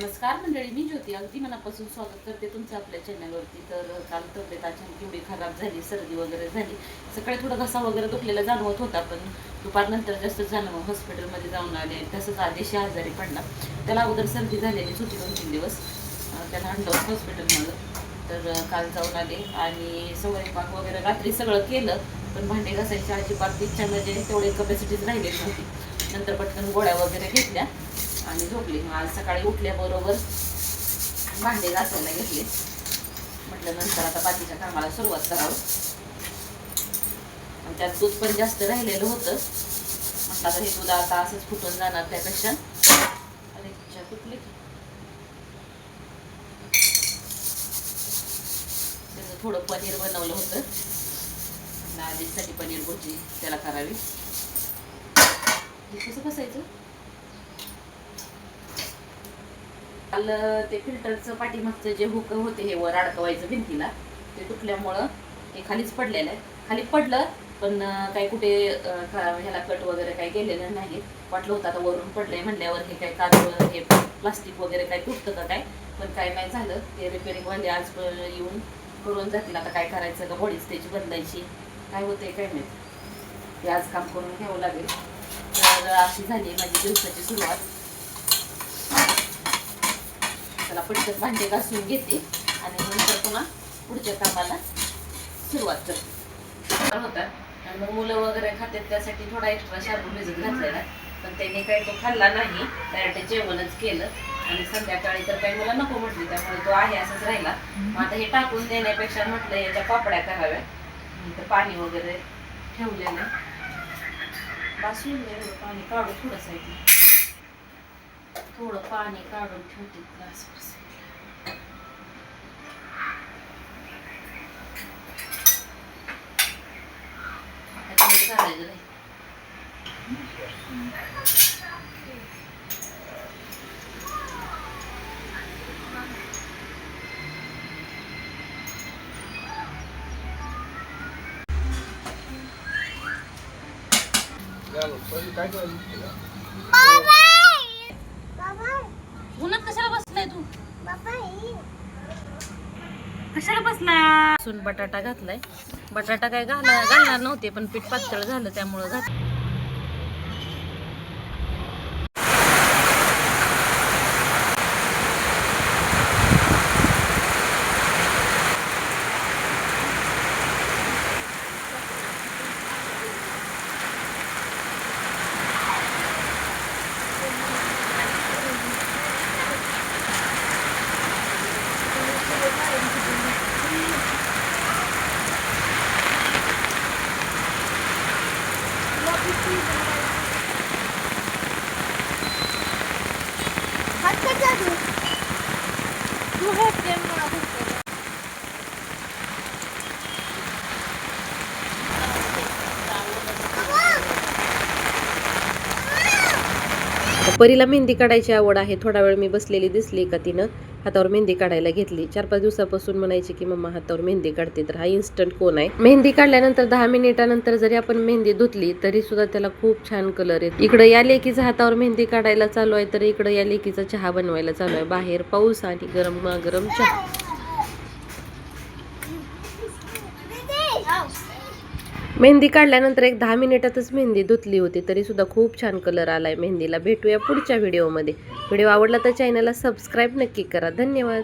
नमस्कार मंडळी, मी ज्योती अगदी मनापासून स्वागत करते तुमचं आपल्या चॅनलवरती. तर काल तब्येत अचानक एवढी खराब झाली, सर्दी वगैरे झाली. सकाळी थोडा घसा वगैरे दुखलेला जाणवत होता, पण दुपारनंतर जास्त जाणवं. हॉस्पिटलमध्ये जाऊन आले. तसंच आदेशी आजारी पडला. त्याला अगोदर सर्दी झालेली होती 2-3 दिवस. त्याला आणलं हॉस्पिटलमध्ये. तर काल जाऊन आले आणि स्वयंपाक वगैरे रात्री सगळं केलं, पण भांडे घासायची अजिबात इच्छा म्हणजे तेवढी कपॅसिटीच राहिलेली नव्हती. नंतर पटकन गोळ्या वगैरे घेतल्या आणि झोपली. आज सकाळी उठल्याबरोबर भांडे घासायला घेतले. म्हटलं नंतर आता बाकीच्या कामाला सुरुवात करावं. आणि त्यात दूध पण जास्त राहिलेलं होतं. म्हटलं आता हे दूध आता असंच फुटून जाणार, त्यापेक्षा अरे कुठली त्याचं थोडं पनीर बनवलं होतं. आधीसाठी पनीर भुर्जी त्याला करावी. कसं बसायचं काल ते फिल्टरचं पाठीमागचं जे हुक होते हे वर अडकवायचं भिंतीला, ते तुटल्यामुळं हे खालीच पडलेलं आहे. खाली पडलं पण काही कुठे ह्याला कट वगैरे काही गेलेलं नाही. वाटलं होतं आता वरून पडलंय म्हणल्यावर हे काय काच हे प्लास्टिक वगैरे काय तुटतं का काय, पण काय नाही झालं. ते रिपेअरिंगवाले आज येऊन करून जातील. आता काय करायचं का बॉडीच त्याची बदलायची, काय होते काय माहिती. ते आज काम करून घ्यावं लागेल. तर अशी झाली माझी दिवसाची सुरुवात. त्याला पटकन भांडे घासून घेते आणि नंतर पुन्हा पुढच्या कामाला सुरुवात करते होता. आणि मग मुलं वगैरे खातात त्यासाठी थोडा एक्स्ट्रा शाबू भिजत घातलेला, पण त्यांनी काही तो खाल्ला नाही. डायरेक्ट जेवणच केलं. आणि संध्याकाळी तर काही मला नको म्हटली, त्यामुळे तो आहे असंच राहिला. मग आता हे टाकून देण्यापेक्षा म्हटलं याच्या पापड्या कराव्या. तर पाणी वगैरे ठेवलेलं बासून पाणी काढून थोडं पाणी काढून ठेवते ग्लास. घालायचं नाही. उन्हात कशाला बसलाय तू? कशाला बसला? सून बटाटा घातलाय. बटाटा काय घालणार नव्हते, पण पीठ पातळ झालं त्यामुळं घातलं. परीला मेहंदी काढायची आवड आहे. थोडा वेळ मी बसलेली दिसली का तिनं हातावर मेहंदी काढायला घेतली. 4-5 दिवसापासून म्हणायची की मम्मा हातावर मेहंदी काढते. तर हा इन्स्टंट कोण आहे. मेहंदी काढल्यानंतर 10 मिनिटानंतर जरी आपण मेहंदी धुतली तरी सुद्धा त्याला खूप छान कलर येतो. इकडे या लेकीचा हातावर मेहंदी काढायला चालू आहे, तर इकडे या लेकीचा चहा बनवायला चालू आहे. बाहेर पाऊस आणि गरम गरम चहा. मेहंदी काढल्यानंतर एक 10 मिनिटातच मेहंदी धुतली होती, तरी सुद्धा खूप छान कलर आलाय मेहंदीला. भेटूया पुढच्या व्हिडिओमध्ये. व्हिडिओ आवडला तर चॅनलला सबस्क्राईब नक्की करा. धन्यवाद.